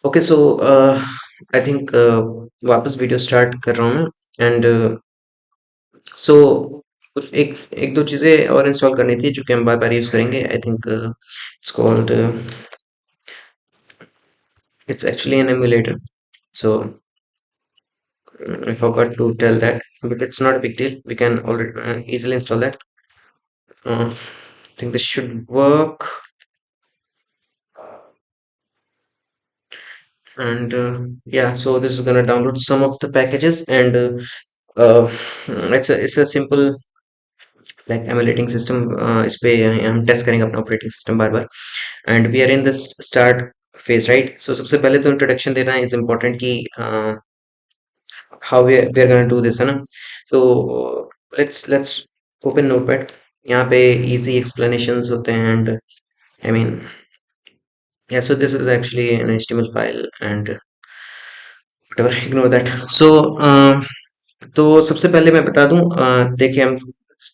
Okay so I think वापस video start कर रहा हूँ मैं एंड सो कुछ एक एक दो चीज़ें और इंस्टॉल करनी थी जो कि हम बार बार यूज़ करेंगे I think it's called it's actually an emulator so I forgot to tell that but it's not a big deal we can already easily install that I think this should work and yeah so this is gonna download some of the packages and uh, it's a simple like emulating system इस पे हम test करेंगे अपना operating system बार बार and we are in the start phase right so सबसे पहले तो इंट्रोडक्शन देना इज इम्पोर्टेंट कि how we are gonna do this है ना तो लेट्स ओपन नोटपैड यहाँ पे इजी एक्सप्लेनेशंस होते हैं and I mean yeah so this is actually an html file and whatever ignore that so तो सबसे पहले मैं बता दूं देखिए हम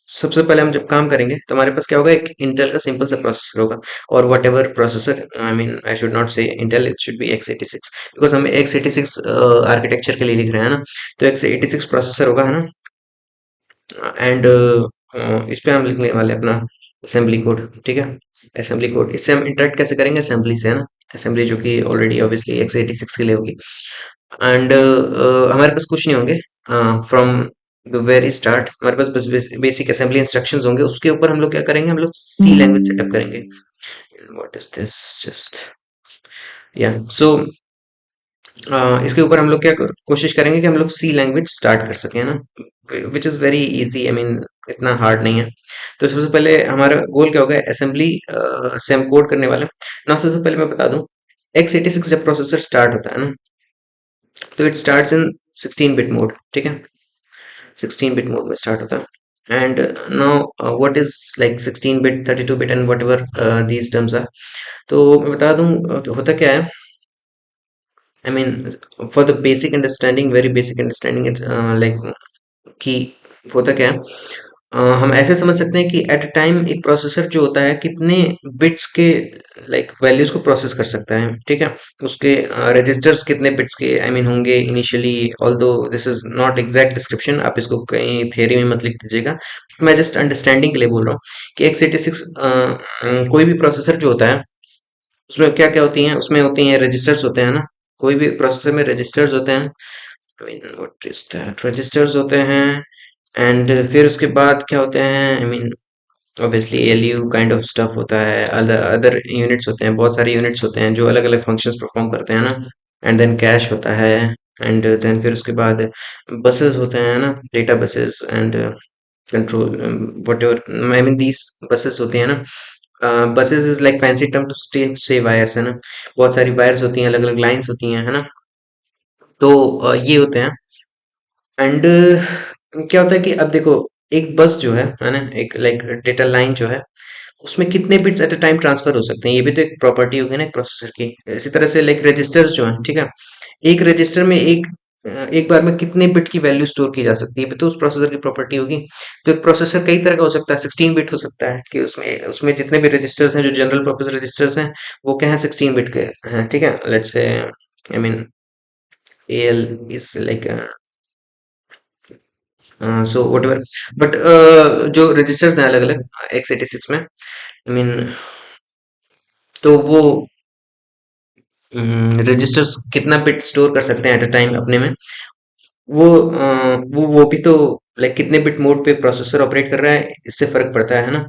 सबसे पहले हम जब काम करेंगे तो हमारे पास क्या होगा एक इंटेल का सिंपल सा प्रोसेसर होगा और whatever processor I mean I should not say Intel it should be x86 because हम x86 आर्किटेक्चर के लिए लिख रहे हैं ना तो x86 प्रोसेसर होगा है ना एंड इस पे हम लिखने वाले हैं अपना असेंबली कोड ठीक है असेंबली कोड इससे हम इंटरेक्ट कैसे करेंगे असेंबली से है ना असेंबली जो कि ऑलरेडी ऑब्वियसली x86 के लिए होगी एंड हमारे पास कुछ नहीं होंगे फ्रॉम द वेरी स्टार्ट हमारे पास बस बेसिक असेंबली इंस्ट्रक्शंस होंगे उसके ऊपर हम लोग क्या करेंगे हम लोग सी लैंग्वेज सेटअप करेंगे व्हाट इज दिस जस्ट या सो इसके ऊपर हम लोग क्या कोशिश करेंगे कि हम लोग सी लैंग्वेज स्टार्ट कर सकें है ना which is very easy I mean इतना हार्ड नहीं है तो सबसे पहले हमारा गोल क्या होगा असेंबली से हम कोड करने वाले हैं ना सबसे पहले मैं बता दूं x86 जब प्रोसेसर स्टार्ट होता है ना तो it starts in 16 bit mode ठीक है 16 बिट मोड में स्टार्ट होता है and now what is like 16 bit 32 bit and whatever these terms are तो मैं बता दूं होता क्या है I mean, for the basic understanding, very basic understanding, it's like कि होता क्या है हम ऐसे समझ सकते हैं कि एट अ टाइम एक प्रोसेसर जो होता है कितने बिट्स के लाइक वैल्यूज को प्रोसेस कर सकता है ठीक है उसके रजिस्टर्स कितने बिट्स के आई मीन होंगे initially although this is not exact description आप इसको कहीं थियरी में मत लिख दीजिएगा मैं जस्ट अंडरस्टैंडिंग के लिए बोल रहा हूँ कि x86 कोई भी प्रोसेसर जो होता है उसमें क्या क्या होती हैं उसमें होती हैं रजिस्टर्स होते हैं ना कोई भी प्रोसेसर में रजिस्टर्स होते हैं व्हाट इज दैट रजिस्टर्स होते हैं एंड फिर उसके बाद क्या होते हैं I mean obviously ALU kind of stuff होता है अदर अदर यूनिट्स होते हैं बहुत सारे यूनिट्स होते हैं जो अलग अलग फंक्शंस परफॉर्म करते हैं ना एंड देन कैश होता है एंड देन फिर उसके बाद बसेस होते हैं ना data buses and control whatever I mean these buses होती हैं ना buses is like fancy term to say wires है ना बहुत सारी वायर्स होती हैं अलग अलग लाइंस होती हैं है ना तो ये होते हैं एंड क्या होता है कि अब देखो एक बस जो है ना एक लाइक डेटा लाइन जो है उसमें कितने bits at a time transfer हो सकते हैं ये भी तो एक प्रॉपर्टी होगी ना एक प्रोसेसर की इसी तरह से लाइक रजिस्टर्स जो हैं ठीक है एक रजिस्टर में एक बार में कितने बिट की वैल्यू स्टोर की जा सकती है ये भी तो उस प्रोसेसर की प्रॉपर्टी होगी तो एक प्रोसेसर कई तरह का हो सकता है 16 बिट हो सकता है कि उसमें उसमें जितने भी रजिस्टर्स हैं जो जनरल पर्पस रजिस्टर्स हैं वो क्या है 16 बिट के हैं ठीक है let's say I mean L is like so whatever but जो रजिस्टर्स हैं अलग अलग x86 में आई मीन तो वो रजिस्टर्स कितना बिट स्टोर कर सकते हैं एट अ टाइम अपने में वो भी तो लाइक कितने बिट मोड पे प्रोसेसर ऑपरेट कर रहा है इससे फर्क पड़ता है ना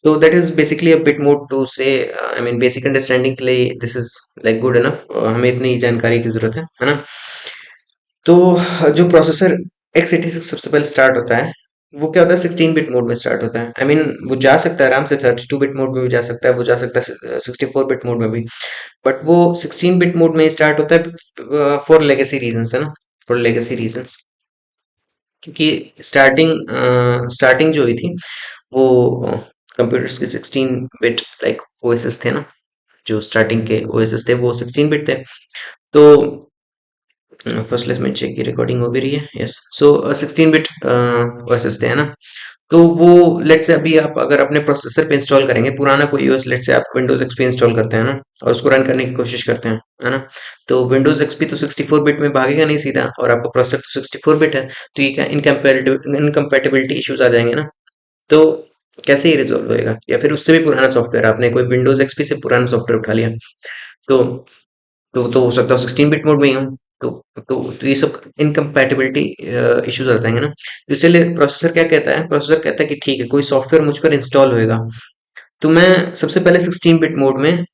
तो that is basically a bit mode to say I mean basic understanding के लिए this is like good enough हमें इतनी जानकारी की जरूरत है ना तो जो प्रोसेसर x86 सबसे पहले स्टार्ट होता है वो क्या होता है 16 बिट मोड में स्टार्ट होता है आई मीन वो जा सकता है आराम से 32 बिट मोड में भी जा सकता है वो जा सकता है 64 बिट मोड में भी बट वो 16 बिट मोड में स्टार्ट होता है फॉर लेगेसी रीजंस है ना फॉर लेगेसी रीजंस क्योंकि स्टार्टिंग जो हुई थी वो कंप्यूटर्स के 16 बिट लाइक ओएसएस थे ना जो स्टार्टिंग के ओएसएस थे वो 16 बिट थे तो फर्स्ट लेट में चेक की रिकॉर्डिंग हो भी रही है यस सो 16 बिट ओएसएस थे है ना तो वो लेट्स से अभी आप अगर अपने प्रोसेसर पे इंस्टॉल करेंगे पुराना कोई ओएस, लेट्स से आप विंडोज एक्सपी इंस्टॉल करते हैं ना और उसको रन करने की कोशिश करते हैं, है ना? तो विंडोज एक्सपी तो 64 बिट में भागेगा नहीं सीधा, और आपका प्रोसेसर तो 64 बिट है, तो ये क्या इनकम्पैटिबिलिटी इश्यूज आ जाएंगे ना। तो कैसे ये रिजॉल्व होएगा? या फिर उससे भी पुराना सॉफ्टवेयर, आपने कोई विंडोज एक्सपी से पुराना सॉफ्टवेयर उठा लिया, तो तो हो सकता है 16 बिट मोड में ही हो। तो तो ये सब इनकम्पैटिबिलिटी इश्यूज आ जाएंगे ना। तो इसलिए प्रोसेसर क्या कहता है, प्रोसेसर कहता है कि ठीक है कोई सॉफ्टवेयर मुझ पर इंस्टॉल होएगा, तो मैं सबसे पहले 16 बिट मोड में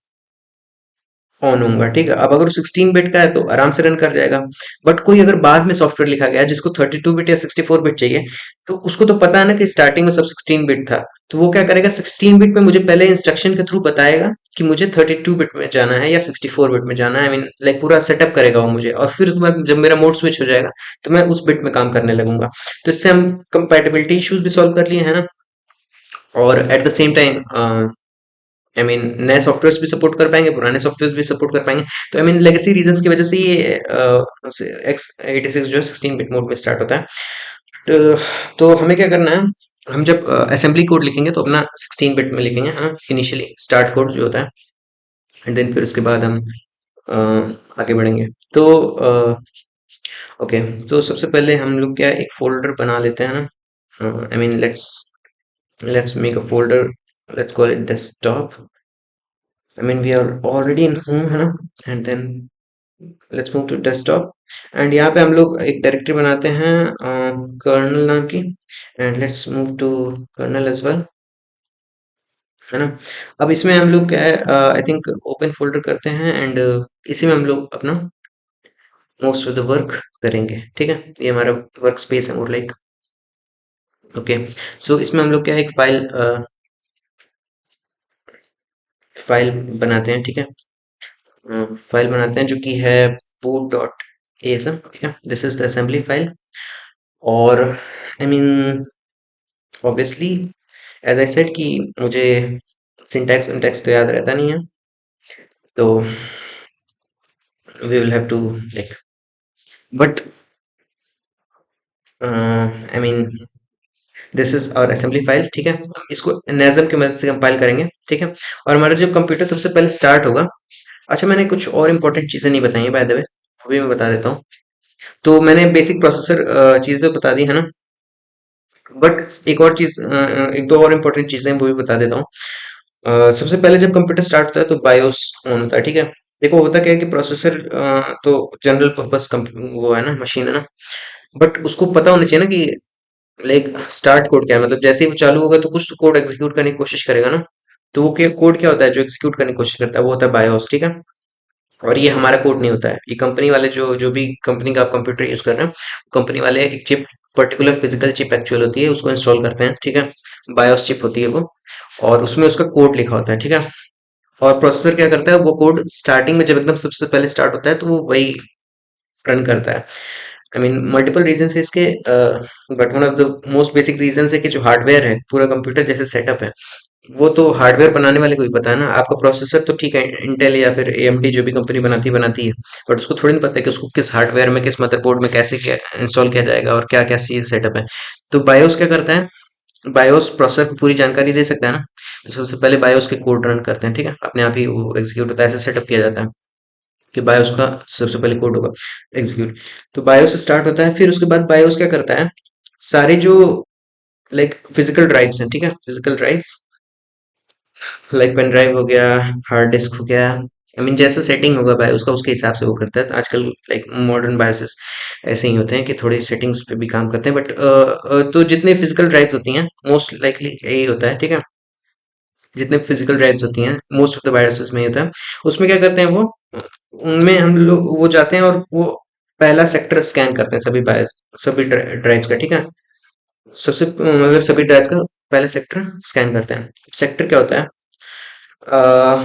ऑन होऊंगा, ठीक है। अब अगर 16 बिट का है तो आराम से रन कर जाएगा। बट कोई अगर बाद में सॉफ्टवेयर लिखा गया है जिसको 32 बिट या 64 बिट चाहिए, तो उसको तो पता है ना कि स्टार्टिंग में सब 16 बिट था, तो वो क्या करेगा, 16 बिट में मुझे पहले इंस्ट्रक्शन के थ्रू बताएगा कि मुझे 32 बिट में जाना है या 64 बिट में जाना है, आई मीन लाइक पूरा सेटअप करेगा वो मुझे, और फिर उसके बाद जब मेरा मोड स्विच हो जाएगा तो मैं उस बिट में काम करने लगूंगा। तो इससे हम कंपैटिबिलिटी इश्यूज भी सॉल्व कर लिए, है ना। और at the same time I mean नए सॉफ्टवेयर भी सपोर्ट कर पाएंगे, पुराने सॉफ्टवेयर भी सपोर्ट कर पाएंगे। तो आई मीन लेगेसी रीजंस की वजह से ये एक्स 86 जो है 16 बिट मोड में स्टार्ट होता है। तो, तो हमें क्या करना है, हम जब असेंबली कोड लिखेंगे तो अपना 16 बिट में लिखेंगे, हाँ, इनिशियली स्टार्ट कोड जो होता है, एंड देन फिर उसके बाद हम आगे बढ़ेंगे। तो ओके, तो सबसे पहले हम लोग क्या एक फोल्डर बना लेते हैं ना, I mean let's make a folder, let's call it desktop. I mean, we are already in home, है ना, and then let's move to desktop, and यहाँ पे हम लोग एक डायरेक्टरी बनाते हैं कर्नल नाम की, and let's move to kernel as well, है ना। अब इसमें हम लोग क्या है, आई थिंक ओपन फोल्डर करते हैं, एंड इसी में हम लोग अपना मोस्ट ऑफ द वर्क करेंगे, ठीक है। ये हमारा वर्क स्पेस है, और लाइक ओके। सो इसमें हम लोग क्या है, एक फाइल बनाते हैं, ठीक है। फाइल बनाते हैं जो कि है boot डॉट asm, ठीक है। This is the assembly file. और I mean obviously as I said कि मुझे सिंटैक्स विंटैक्स तो याद रहता नहीं है, तो we will have to like, but I mean this is our assembly file, ठीक है। इसको नेज़म की मदद से कंपाइल करेंगे, ठीक है। और हमारा जो कंप्यूटर सबसे पहले स्टार्ट होगा, अच्छा मैंने कुछ और इम्पोर्टेंट चीज़ें नहीं बताई बाय द वे, वो भी मैं बता देता हूँ। तो मैंने बेसिक प्रोसेसर चीज़ें तो बता दी है ना, बट एक और चीज़, एक दो और इम्पोर्टेंट चीज़ें वो भी बता देता हूँ। सबसे पहले जब कंप्यूटर स्टार्ट होता है तो बायोस ऑन होता है, ठीक है। देखो होता क्या है कि प्रोसेसर तो जनरल पर्पस वो है ना, मशीन है ना, बट उसको पता होना चाहिए ना कि लाइक स्टार्ट कोड क्या है, मतलब जैसे ही वो चालू होगा तो कुछ कोड एग्जीक्यूट करने की कोशिश करेगा ना। तो वो कोड क्या होता है जो एग्जीक्यूट करने की कोशिश करता है, वो होता है बायोस, ठीक है। और ये हमारा कोड नहीं होता है, ये कंपनी वाले जो जो भी कंपनी का आप कंप्यूटर यूज कर रहे हैं, कंपनी वाले एक chip, particular physical chip actual होती है, उसको इंस्टॉल करते हैं, ठीक है। बायोस चिप होती है वो, और उसमें उसका कोड लिखा होता है, ठीक है। और प्रोसेसर क्या करता है, वो कोड स्टार्टिंग में जब एकदम सबसे पहले स्टार्ट होता है तो वो वही रन करता है। आई मीन मल्टीपल रीजन है इसके, but one of the most basic reason है कि जो हार्डवेयर है पूरा कंप्यूटर जैसे सेटअप है, वो तो हार्डवेयर बनाने वाले को ही पता है ना। आपका प्रोसेसर तो ठीक है, इंटेल या फिर एएमडी जो भी कंपनी बनाती है, बट उसको थोड़ी ना पता है कि उसको किस हार्डवेयर में, किस मदरबोर्ड में कैसे क्या इंस्टॉल किया जाएगा और क्या क्या चीज सेटअप है। तो बायोस क्या करता है, बायोस प्रोसेसर की पूरी जानकारी दे सकता है ना। तो सबसे पहले बायोस के कोड रन करते हैं, ठीक है, अपने आप ही वो एग्जीक्यूट होता है, ऐसे सेटअप किया जाता है कि बायोस का सबसे पहले कोड होगा एग्जीक्यूट। तो बायोस स्टार्ट होता है, फिर उसके बाद बायोस क्या करता है, सारे जो लाइक फिजिकल ड्राइव्स हैं, ठीक है, physical drives like pen drive हो गया, हार्ड डिस्क हो गया, आई मीन जैसा सेटिंग होगा बायोस का उसके हिसाब से वो करता है। तो आजकल लाइक मॉडर्न बायोसेस ऐसे ही होते हैं कि थोड़ी सेटिंग्स पे भी काम करते हैं, बट तो जितने फिजिकल ड्राइव्स होती हैं मोस्ट लाइकली यही होता है, ठीक है। जितने फिजिकल ड्राइव्स होती हैं मोस्ट ऑफ द बायोसेस में ही होता है। उसमें क्या करते हैं वो, उनमें हम लोग वो जाते हैं और वो पहला सेक्टर स्कैन करते हैं सभी बायोस, सभी ड्राइव्स का, ठीक है। सबसे मतलब सभी ड्राइव का पहले सेक्टर स्कैन करते हैं। सेक्टर क्या होता है,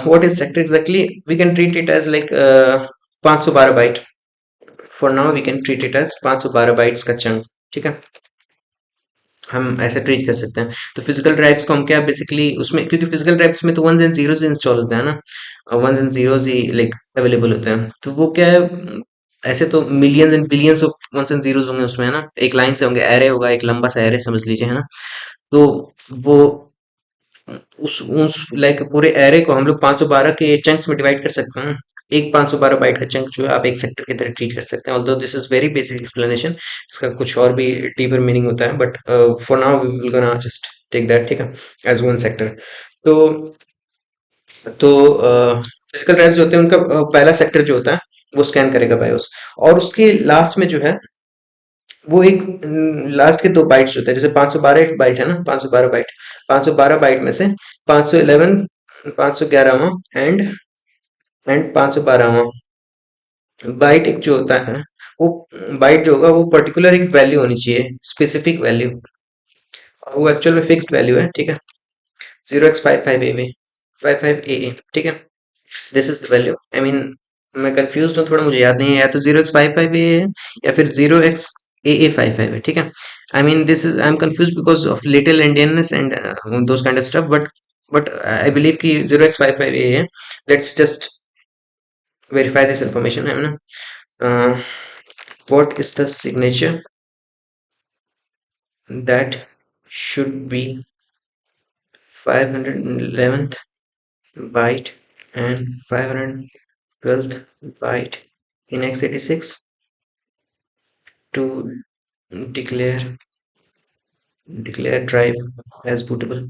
what is sector exactly, we can treat it as like 512 byte, for now we can treat it as 512 bytes का चंक, ठीक है। हम ऐसे ट्रीट कर सकते हैं। तो फिजिकल ड्राइव्स को हम क्या बेसिकली उसमें, क्योंकि फिजिकल ड्राइव्स में तो वंस एंड जीरोस इंस्टॉल होते हैं ना, वंस एंड जीरोस ही लाइक अवेलेबल होते हैं, तो वो क्या है, ऐसे तो millions and billions of ones and zeros होंगे उसमें, है ना, एक लाइन से होंगे, एरे होगा, एक लंबा सा एरे समझ लीजिए, है ना। तो वो उस लाइक पूरे एरे को हम लोग 512 के चंक्स में डिवाइड कर सकते हैं। एक 512 बाइट का चंक जो है आप एक सेक्टर की तरह ट्रीट कर सकते हैं। Although this is very basic explanation, इसका कुछ और भी डीपर मीनिंग होता है, but for now we will gonna just take that, ठीक है, एज वन सेक्टर। तो फिजिकल ड्राइव जो होते हैं उनका पहला सेक्टर जो होता है वो स्कैन करेगा बायोस, और उसके लास्ट में जो है वो एक लास्ट के दो बाइट्स होते हैं। जैसे 512 बाइट है ना, 512 बाइट, 512 बाइट में से 511, 511वां एंड 512वां बाइट एक जो होता है, वो बाइट जो होगा वो पर्टिकुलर एक वैल्यू होनी चाहिए, स्पेसिफिक वैल्यू, वो एक्चुअल में फिक्स्ड वैल्यू है, ठीक है। 0x55ab, ठीक है, this is the value. I mean मैं कंफ्यूज हूँ थोड़ा, मुझे याद नहीं है, या तो 0x55 है या फिर 0xAA55 है, ठीक है। आई mean this is, I am confuse because of little Indianness and those kind of stuff, but I believe कि 0x55A है। Let's just verify this information है ना। what is the signature that should be 511th byte and 512th byte in x86 to declare drive as bootable?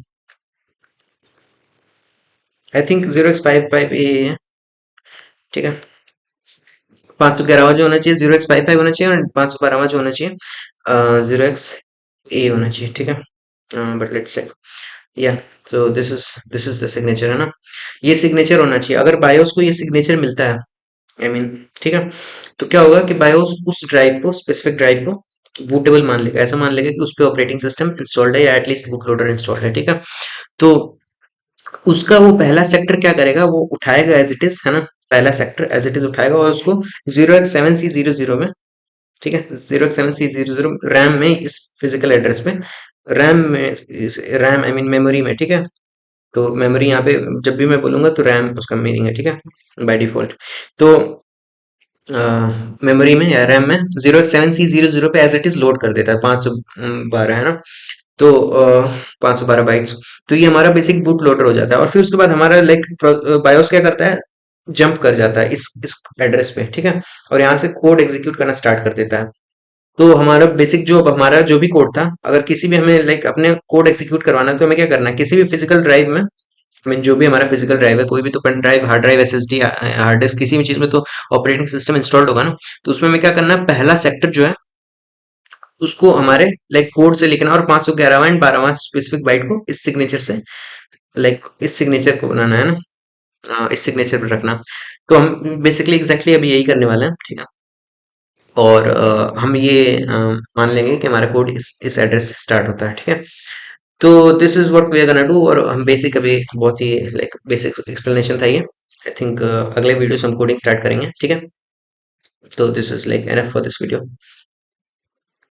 I think 0x55A है, ठीक है। 511वां जो होना चाहिए 0x55 होना चाहिए, और 512वां जो होना चाहिए 0x A होना चाहिए, ठीक है। बट लेट्स चेक, या so this is the signature है ना, ये सिग्नेचर होना चाहिए। अगर बायोस को ये सिग्नेचर मिलता है, आई मीन, ठीक है, तो क्या होगा कि बायोस उस ड्राइव को, स्पेसिफिक ड्राइव को बूटेबल मान लेगा, ऐसा मान लेगा कि उस पर ऑपरेटिंग सिस्टम इंस्टॉल्ड है या एटलीस्ट बूट लोडर इंस्टॉल्ड है, ठीक है। तो उसका वो पहला सेक्टर क्या करेगा, वो उठाएगा एज इट इज, है ना, पहला सेक्टर एज इट इज उठाएगा और उसको 0x7C00 में, ठीक है, 0x7C00 रैम में, इस फिजिकल एड्रेस में, रैम में, इस रैम आई मीन मेमोरी में, ठीक है। तो मेमोरी यहाँ पे जब भी मैं बोलूंगा तो रैम उसका मीनिंग है, ठीक है, बाय डिफॉल्ट। तो मेमोरी में या रैम में 0x7C00 पे एज इट इज लोड कर देता है 512, है ना। तो 512 बाइट्स, तो ये हमारा बेसिक बूट लोडर हो जाता है। और फिर उसके बाद हमारा लाइक बायोस क्या करता है, जंप कर जाता है इस एड्रेस पे, ठीक है, और यहाँ से कोड एग्जीक्यूट करना स्टार्ट कर देता है। तो हमारा बेसिक जो, हमारा जो भी कोड था, अगर किसी भी हमें लाइक अपने कोड एग्जीक्यूट करवाना है तो हमें क्या करना है, किसी भी फिजिकल ड्राइव में, I mean, जो भी हमारा फिजिकल ड्राइव है, कोई भी तो pen drive, hard drive, SSD, hard disk, किसी भी चीज में तो ऑपरेटिंग सिस्टम इंस्टॉल्ड होगा ना। तो उसमें हमें क्या करना है, पहला सेक्टर जो है उसको हमारे लाइक कोड से लिखना, और 511वां एंड 12वां स्पेसिफिक बाइट को इस सिग्नेचर से, लाइक इस सिग्नेचर को बनाना है ना, इस सिग्नेचर पर रखना। तो हम बेसिकली एग्जैक्टली अभी यही करने वाले हैं, ठीक है। और हम ये मान लेंगे कि हमारा कोड इस एड्रेस से स्टार्ट होता है, ठीक है। तो this is what we are gonna do, और हम बेसिक अभी बहुत ही लाइक बेसिक एक्सप्लेनेशन था ये। आई थिंक अगले वीडियो से हम कोडिंग स्टार्ट करेंगे, ठीक है। तो this is like enough for this video.